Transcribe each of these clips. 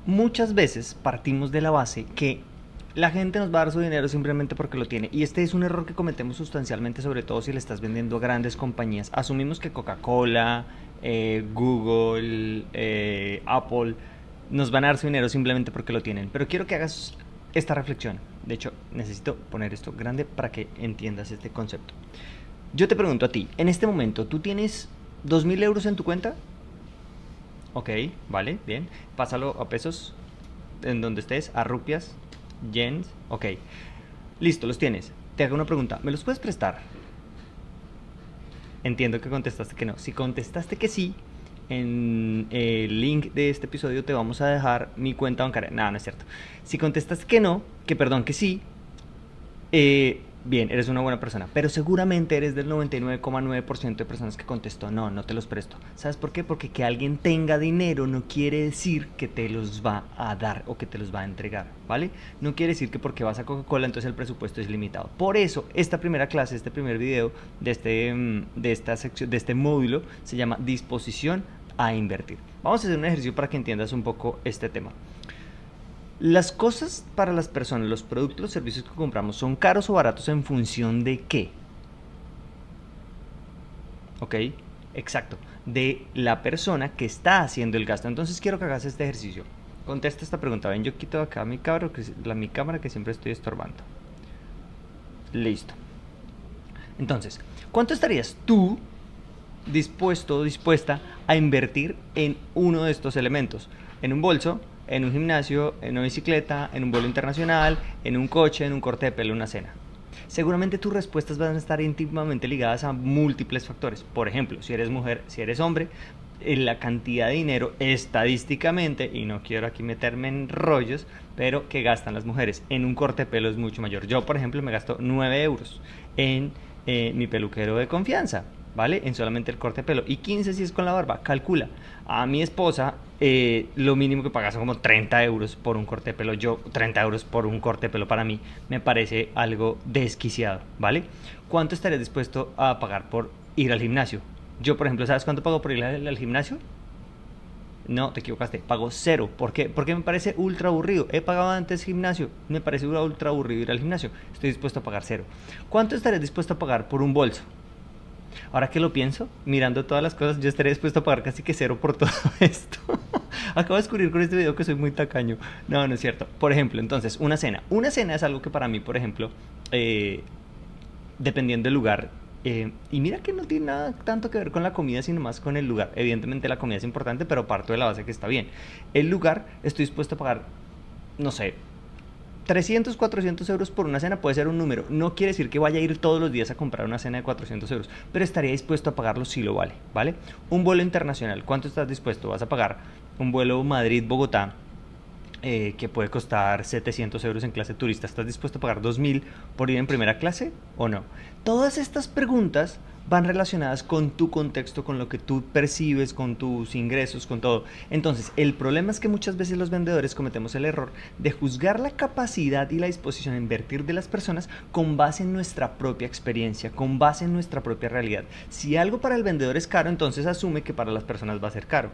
Muchas veces partimos de la base que la gente nos va a dar su dinero simplemente porque lo tiene. Y este es un error que cometemos sustancialmente, sobre todo si le estás vendiendo a grandes compañías. Asumimos que Coca-Cola, Google, Apple nos van a dar su dinero simplemente porque lo tienen. Pero quiero que hagas esta reflexión. De hecho, necesito poner esto grande para que entiendas este concepto. Yo te pregunto a ti, en este momento, ¿tú tienes 2.000 euros en tu cuenta? Ok, vale, bien. Pásalo a pesos en donde estés, a rupias, yens. Ok, listo, los tienes. Te hago una pregunta, ¿me los puedes prestar? Entiendo que contestaste que no. Si contestaste que sí, en el link de este episodio te vamos a dejar mi cuenta bancaria. No, no es cierto. Si contestaste que no, que perdón, que sí, bien, eres una buena persona, pero seguramente eres del 99,9% de personas que contestó, no, no te los presto. ¿Sabes por qué? Porque que alguien tenga dinero no quiere decir que te los va a dar o que te los va a entregar, ¿vale? No quiere decir que porque vas a Coca-Cola entonces el presupuesto es limitado. Por eso, esta primera clase, este primer video de esta sección, de este módulo, se llama Disposición a Invertir. Vamos a hacer un ejercicio para que entiendas un poco este tema. Las cosas para las personas, los productos, los servicios que compramos, ¿son caros o baratos en función de qué? ¿Ok? Exacto, de la persona que está haciendo el gasto. Entonces quiero que hagas este ejercicio. Contesta esta pregunta. Ven, yo quito acá mi cámara que siempre estoy estorbando. Listo. Entonces, ¿cuánto estarías tú dispuesto o dispuesta a invertir en uno de estos elementos? En un bolso, en un gimnasio, en una bicicleta, en un vuelo internacional, en un coche, en un corte de pelo, una cena. Seguramente tus respuestas van a estar íntimamente ligadas a múltiples factores. Por ejemplo, si eres mujer, si eres hombre, la cantidad de dinero estadísticamente, y no quiero aquí meterme en rollos, pero que gastan las mujeres en un corte de pelo es mucho mayor. Yo, por ejemplo, me gasto 9 euros en mi peluquero de confianza, ¿vale? En solamente el corte de pelo. Y 15 si es con la barba. Calcula. A mi esposa lo mínimo que paga son como 30 euros por un corte de pelo. Yo, 30 euros por un corte de pelo para mí me parece algo desquiciado, ¿vale? ¿Cuánto estarías dispuesto a pagar por ir al gimnasio? Yo, por ejemplo, ¿sabes cuánto pago por ir al gimnasio? No, te equivocaste, pago cero. ¿Por qué? Porque me parece ultra aburrido. He pagado antes gimnasio, me parece ultra aburrido ir al gimnasio. Estoy dispuesto a pagar cero. ¿Cuánto estarías dispuesto a pagar por un bolso? Ahora que lo pienso, mirando todas las cosas, yo estaría dispuesto a pagar casi que cero por todo esto. Acabo de descubrir con este video que soy muy tacaño. No, no es cierto. Por ejemplo, entonces, una cena. Una cena es algo que para mí, por ejemplo, dependiendo del lugar, y mira que no tiene nada tanto que ver con la comida, sino más con el lugar. Evidentemente la comida es importante, pero parto de la base que está bien. El lugar, estoy dispuesto a pagar, no sé, 300, 400 euros por una cena puede ser un número. No quiere decir que vaya a ir todos los días a comprar una cena de 400 euros, pero estaría dispuesto a pagarlo si lo vale, ¿vale? Un vuelo internacional, ¿cuánto estás dispuesto? ¿Vas a pagar un vuelo Madrid-Bogotá que puede costar 700 euros en clase turista? ¿Estás dispuesto a pagar 2.000 por ir en primera clase o no? Todas estas preguntas van relacionadas con tu contexto, con lo que tú percibes, con tus ingresos, con todo. Entonces, el problema es que muchas veces los vendedores cometemos el error de juzgar la capacidad y la disposición a invertir de las personas con base en nuestra propia experiencia, con base en nuestra propia realidad. Si algo para el vendedor es caro, entonces asume que para las personas va a ser caro.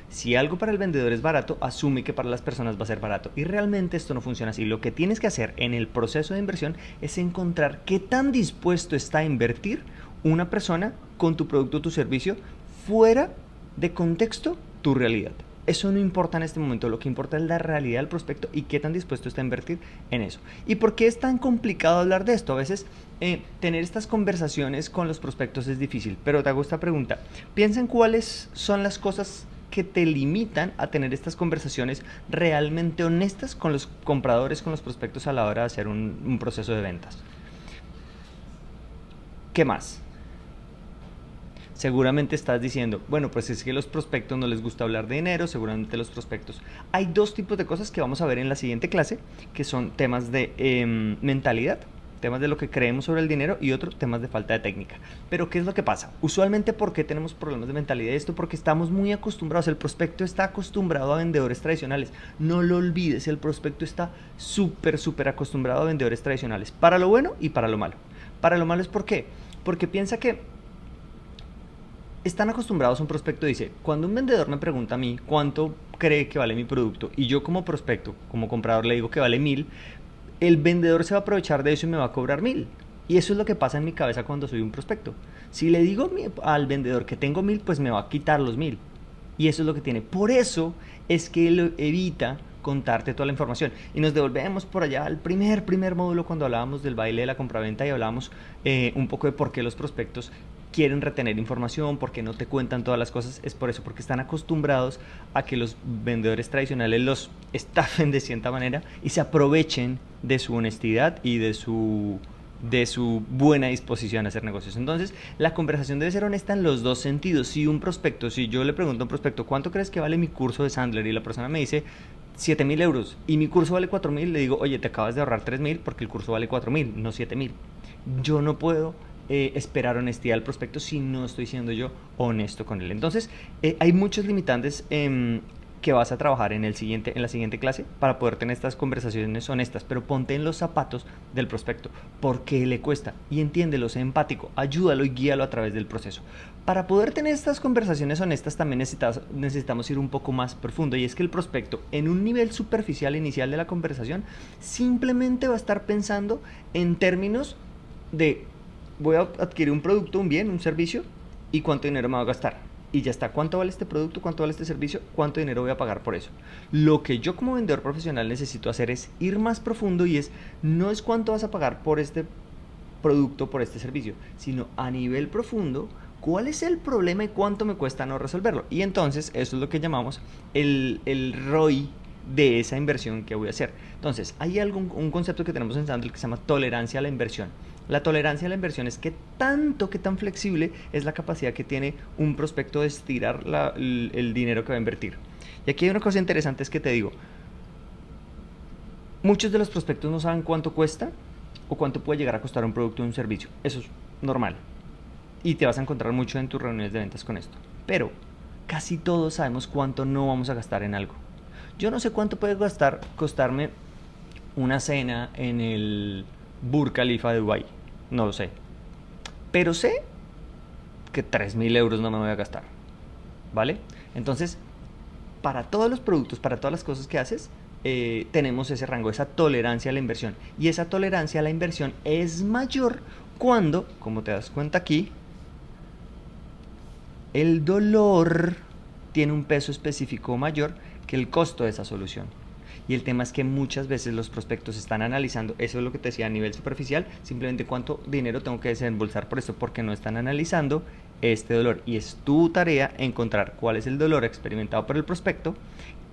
Si algo para el vendedor es barato, asume que para las personas va a ser barato. Y realmente esto no funciona así. Lo que tienes que hacer en el proceso de inversión es encontrar qué tan dispuesto está a invertir una persona con tu producto o tu servicio fuera de contexto tu realidad. Eso no importa en este momento, lo que importa es la realidad del prospecto y qué tan dispuesto está a invertir en eso. ¿Y por qué es tan complicado hablar de esto? A veces tener estas conversaciones con los prospectos es difícil, pero te hago esta pregunta. Piensa en cuáles son las cosas que te limitan a tener estas conversaciones realmente honestas con los compradores, con los prospectos a la hora de hacer un proceso de ventas. ¿Qué más? Seguramente estás diciendo, bueno, pues es que a los prospectos no les gusta hablar de dinero, seguramente los prospectos. Hay dos tipos de cosas que vamos a ver en la siguiente clase, que son temas de mentalidad, temas de lo que creemos sobre el dinero y otros temas de falta de técnica. Pero ¿qué es lo que pasa? Usualmente, ¿por qué tenemos problemas de mentalidad? Esto porque estamos muy acostumbrados, el prospecto está acostumbrado a vendedores tradicionales. No lo olvides, el prospecto está súper acostumbrado a vendedores tradicionales, para lo bueno y para lo malo. Para lo malo es ¿por qué? Porque piensa que están acostumbrados a un prospecto, dice, cuando un vendedor me pregunta a mí cuánto cree que vale mi producto y yo como prospecto, como comprador le digo que vale 1000, el vendedor se va a aprovechar de eso y me va a cobrar 1000. Y eso es lo que pasa en mi cabeza cuando soy un prospecto. Si le digo al vendedor que tengo 1000, pues me va a quitar los 1000. Y eso es lo que tiene. Por eso es que él evita contarte toda la información. Y nos devolvemos por allá al primer módulo cuando hablábamos del baile de la compraventa y hablábamos un poco de por qué los prospectos quieren retener información, por qué no te cuentan todas las cosas. Es por eso, porque están acostumbrados a que los vendedores tradicionales los estafen de cierta manera y se aprovechen de su honestidad y de su buena disposición a hacer negocios. Entonces, la conversación debe ser honesta en los dos sentidos. Si yo le pregunto a un prospecto, ¿cuánto crees que vale mi curso de Sandler? Y la persona me dice 7.000 euros y mi curso vale 4.000, le digo, oye, te acabas de ahorrar 3.000 porque el curso vale 4.000, no 7.000. Yo no puedo esperar honestidad al prospecto si no estoy siendo yo honesto con él. Entonces, hay muchos limitantes que vas a trabajar en la siguiente clase para poder tener estas conversaciones honestas, pero ponte en los zapatos del prospecto, por qué le cuesta, y entiéndelo, sé empático, ayúdalo y guíalo a través del proceso. Para poder tener estas conversaciones honestas también necesitamos ir un poco más profundo, y es que el prospecto en un nivel superficial inicial de la conversación simplemente va a estar pensando en términos de voy a adquirir un producto, un bien, un servicio, y cuánto dinero me va a gastar. Y ya está, ¿cuánto vale este producto? ¿Cuánto vale este servicio? ¿Cuánto dinero voy a pagar por eso? Lo que yo como vendedor profesional necesito hacer es ir más profundo, y no es cuánto vas a pagar por este producto, por este servicio, sino a nivel profundo, ¿cuál es el problema y cuánto me cuesta no resolverlo? Y entonces eso es lo que llamamos el ROI de esa inversión que voy a hacer. Entonces, hay un concepto que tenemos en Sandler que se llama tolerancia a la inversión. La tolerancia a la inversión es qué tan flexible es la capacidad que tiene un prospecto de estirar el dinero que va a invertir. Y aquí hay una cosa interesante, es que te digo, muchos de los prospectos no saben cuánto cuesta o cuánto puede llegar a costar un producto o un servicio. Eso es normal. Y te vas a encontrar mucho en tus reuniones de ventas con esto. Pero casi todos sabemos cuánto no vamos a gastar en algo. Yo no sé cuánto puede costarme una cena en el Burj Khalifa de Dubái. No lo sé. Pero sé que 3.000 euros no me voy a gastar. ¿Vale? Entonces, para todos los productos, para todas las cosas que haces, tenemos ese rango, esa tolerancia a la inversión. Y esa tolerancia a la inversión es mayor cuando, como te das cuenta aquí, el dolor tiene un peso específico mayor que el costo de esa solución. Y el tema es que muchas veces los prospectos están analizando, eso es lo que te decía a nivel superficial, simplemente cuánto dinero tengo que desembolsar por esto, porque no están analizando este dolor. Y es tu tarea encontrar cuál es el dolor experimentado por el prospecto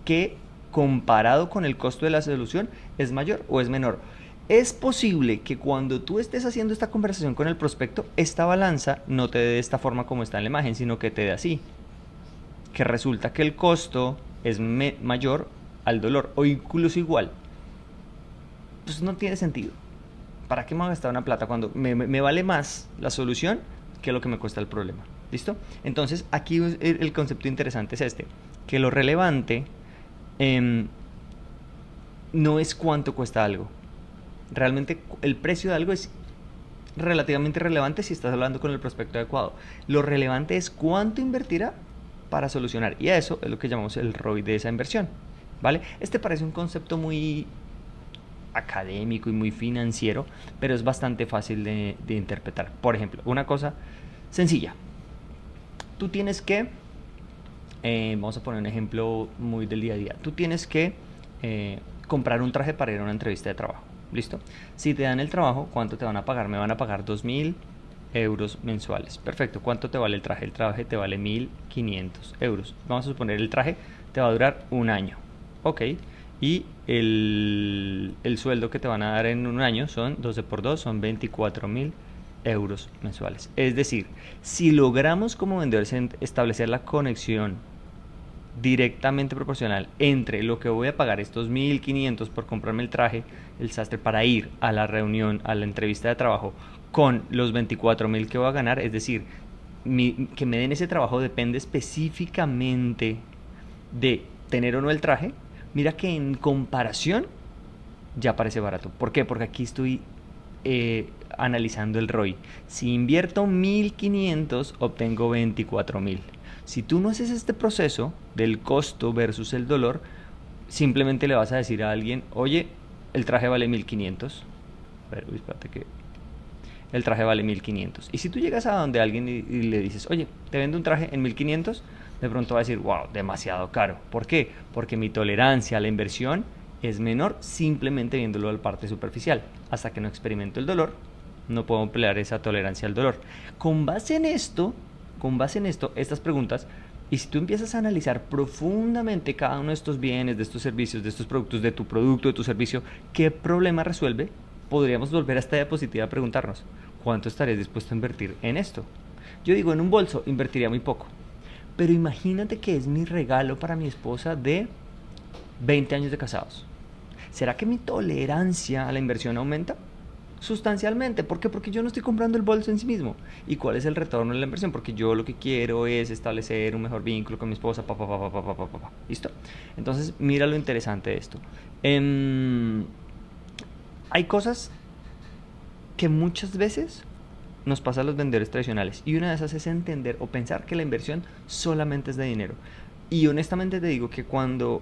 que comparado con el costo de la solución es mayor o es menor. Es posible que cuando tú estés haciendo esta conversación con el prospecto, esta balanza no te dé de esta forma como está en la imagen, sino que te dé así, que resulta que el costo es mayor al dolor o incluso igual. Pues no tiene sentido. ¿Para qué me voy a gastar una plata cuando me vale más la solución que lo que me cuesta el problema? ¿Listo? Entonces aquí el concepto interesante es este, que lo relevante no es cuánto cuesta algo. Realmente el precio de algo es relativamente relevante si estás hablando con el prospecto adecuado. Lo relevante es cuánto invertirá para solucionar, y a eso es lo que llamamos el ROI de esa inversión, ¿vale? Este parece un concepto muy académico y muy financiero, pero es bastante fácil de interpretar. Por ejemplo, una cosa sencilla. Tú tienes que, vamos a poner un ejemplo muy del día a día. Tú tienes que comprar un traje para ir a una entrevista de trabajo. ¿Listo? Si te dan el trabajo, ¿cuánto te van a pagar? Me van a pagar 2.000 euros mensuales. Perfecto. ¿Cuánto te vale el traje? El traje te vale 1.500 euros. Vamos a suponer el traje te va a durar un año. Ok. Y el sueldo que te van a dar en un año son 12 por 2, son 24.000 euros mensuales. Es decir, si logramos como vendedores establecer la conexión directamente proporcional entre lo que voy a pagar, estos 1.500 por comprarme el traje, el sastre, para ir a la reunión, a la entrevista de trabajo, con los 24.000 que voy a ganar, es decir, que me den ese trabajo depende específicamente de tener o no el traje. Mira que en comparación ya parece barato. ¿Por qué? Porque aquí estoy analizando el ROI. Si invierto 1.500, obtengo 24.000. Si tú no haces este proceso del costo versus el dolor, simplemente le vas a decir a alguien, oye, el traje vale 1.500. Pero, espérate que el traje vale 1.500. Y si tú llegas a donde alguien y le dices, oye, te vendo un traje en 1.500, de pronto va a decir, wow, demasiado caro. ¿Por qué? Porque mi tolerancia a la inversión es menor simplemente viéndolo a la parte superficial. Hasta que no experimento el dolor, no puedo emplear esa tolerancia al dolor. Con base en esto, estas preguntas, y si tú empiezas a analizar profundamente cada uno de estos bienes, de estos servicios, de estos productos, de tu producto, de tu servicio, qué problema resuelve, podríamos volver a esta diapositiva a preguntarnos, ¿cuánto estarías dispuesto a invertir en esto? Yo digo, en un bolso invertiría muy poco. Pero imagínate que es mi regalo para mi esposa de 20 años de casados. ¿Será que mi tolerancia a la inversión aumenta? Sustancialmente. ¿Por qué? Porque yo no estoy comprando el bolso en sí mismo. ¿Y cuál es el retorno de la inversión? Porque yo lo que quiero es establecer un mejor vínculo con mi esposa. ¿Listo? Entonces, mira lo interesante de esto. Hay cosas que muchas veces nos pasa a los vendedores tradicionales. Y una de esas es entender o pensar que la inversión solamente es de dinero. Y honestamente te digo que cuando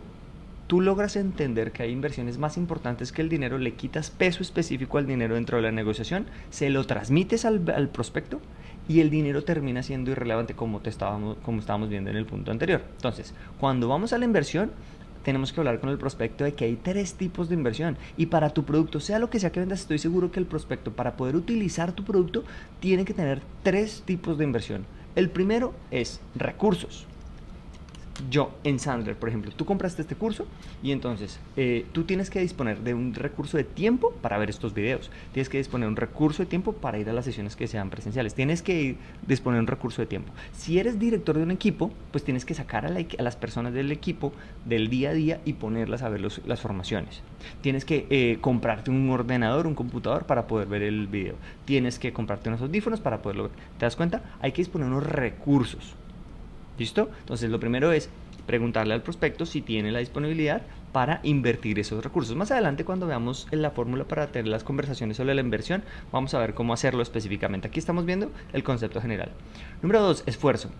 tú logras entender que hay inversiones más importantes que el dinero, le quitas peso específico al dinero dentro de la negociación, se lo transmites al prospecto y el dinero termina siendo irrelevante como estábamos viendo en el punto anterior. Entonces, cuando vamos a la inversión, tenemos que hablar con el prospecto de que hay 3 tipos de inversión y para tu producto, sea lo que sea que vendas, estoy seguro que el prospecto, para poder utilizar tu producto, tiene que tener 3 tipos de inversión. El primero es recursos. Yo en Sandler, por ejemplo, tú compraste este curso y entonces tú tienes que disponer de un recurso de tiempo para ver estos videos, tienes que disponer de un recurso de tiempo para ir a las sesiones que sean presenciales, tienes que disponer de un recurso de tiempo. Si eres director de un equipo, pues tienes que sacar a las personas del equipo del día a día y ponerlas a ver las formaciones. Tienes que comprarte un ordenador, un computador para poder ver el video, tienes que comprarte unos audífonos para poderlo ver. ¿Te das cuenta? Hay que disponer de unos recursos. ¿Listo? Entonces lo primero es preguntarle al prospecto si tiene la disponibilidad para invertir esos recursos. Más adelante, cuando veamos la fórmula para tener las conversaciones sobre la inversión, vamos a ver cómo hacerlo específicamente. Aquí estamos viendo el concepto general. Número 2, esfuerzo.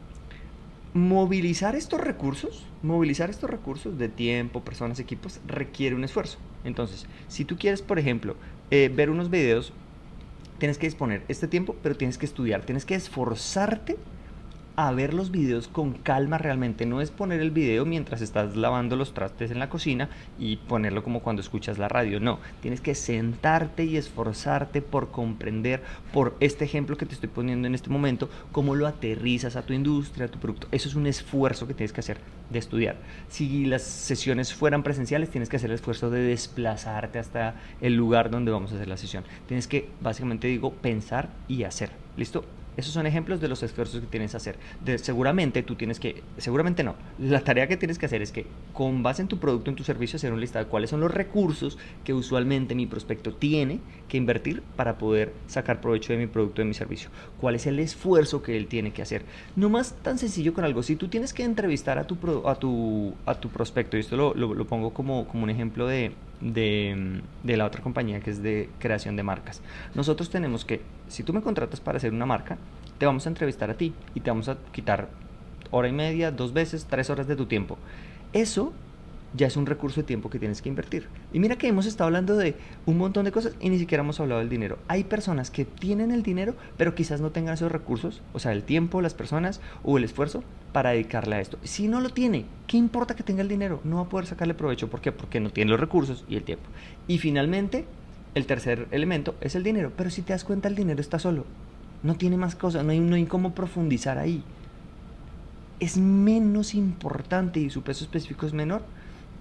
Movilizar estos recursos de tiempo, personas, equipos, requiere un esfuerzo. Entonces, si tú quieres, por ejemplo, ver unos videos, tienes que disponer este tiempo, pero tienes que estudiar, tienes que esforzarte a ver los videos con calma realmente. No es poner el video mientras estás lavando los trastes en la cocina y ponerlo como cuando escuchas la radio. No, tienes que sentarte y esforzarte por comprender, por este ejemplo que te estoy poniendo en este momento, cómo lo aterrizas a tu industria, a tu producto. Eso es un esfuerzo que tienes que hacer de estudiar. Si las sesiones fueran presenciales, tienes que hacer el esfuerzo de desplazarte hasta el lugar donde vamos a hacer la sesión. Tienes que, básicamente digo, pensar y hacer. ¿Listo? Esos son ejemplos de los esfuerzos que tienes que hacer. Seguramente no. La tarea que tienes que hacer es que, con base en tu producto, en tu servicio, hacer una lista de cuáles son los recursos que usualmente mi prospecto tiene que invertir para poder sacar provecho de mi producto, de mi servicio. ¿Cuál es el esfuerzo que él tiene que hacer? No más tan sencillo con algo. Si tú tienes que entrevistar a tu prospecto, y esto lo pongo como un ejemplo de la otra compañía que es de creación de marcas. Nosotros tenemos que, si tú me contratas para hacer una marca, te vamos a entrevistar a ti y te vamos a quitar 1:30, 2 veces, 3 horas de tu tiempo. Eso ya es un recurso de tiempo que tienes que invertir. Y mira que hemos estado hablando de un montón de cosas y ni siquiera hemos hablado del dinero. Hay personas que tienen el dinero, pero quizás no tengan esos recursos, o sea, el tiempo, las personas o el esfuerzo para dedicarle a esto. Si no lo tiene, ¿qué importa que tenga el dinero? No va a poder sacarle provecho. ¿Por qué? Porque no tiene los recursos y el tiempo. Y finalmente, el tercer elemento es el dinero. Pero si te das cuenta, el dinero está solo. No tiene más cosas, no hay cómo profundizar ahí. Es menos importante y su peso específico es menor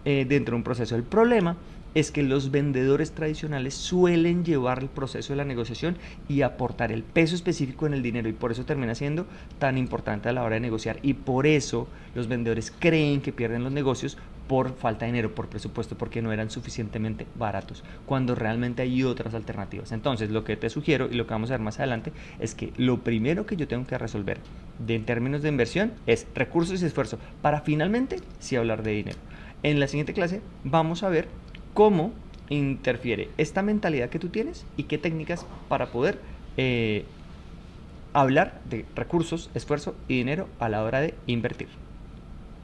dentro de un proceso. El problema es que los vendedores tradicionales suelen llevar el proceso de la negociación y aportar el peso específico en el dinero, y por eso termina siendo tan importante a la hora de negociar, y por eso los vendedores creen que pierden los negocios por falta de dinero, por presupuesto, porque no eran suficientemente baratos, cuando realmente hay otras alternativas. Entonces, lo que te sugiero y lo que vamos a ver más adelante es que lo primero que yo tengo que resolver en términos de inversión es recursos y esfuerzo, para finalmente sí hablar de dinero. En la siguiente clase vamos a ver cómo interfiere esta mentalidad que tú tienes y qué técnicas para poder hablar de recursos, esfuerzo y dinero a la hora de invertir.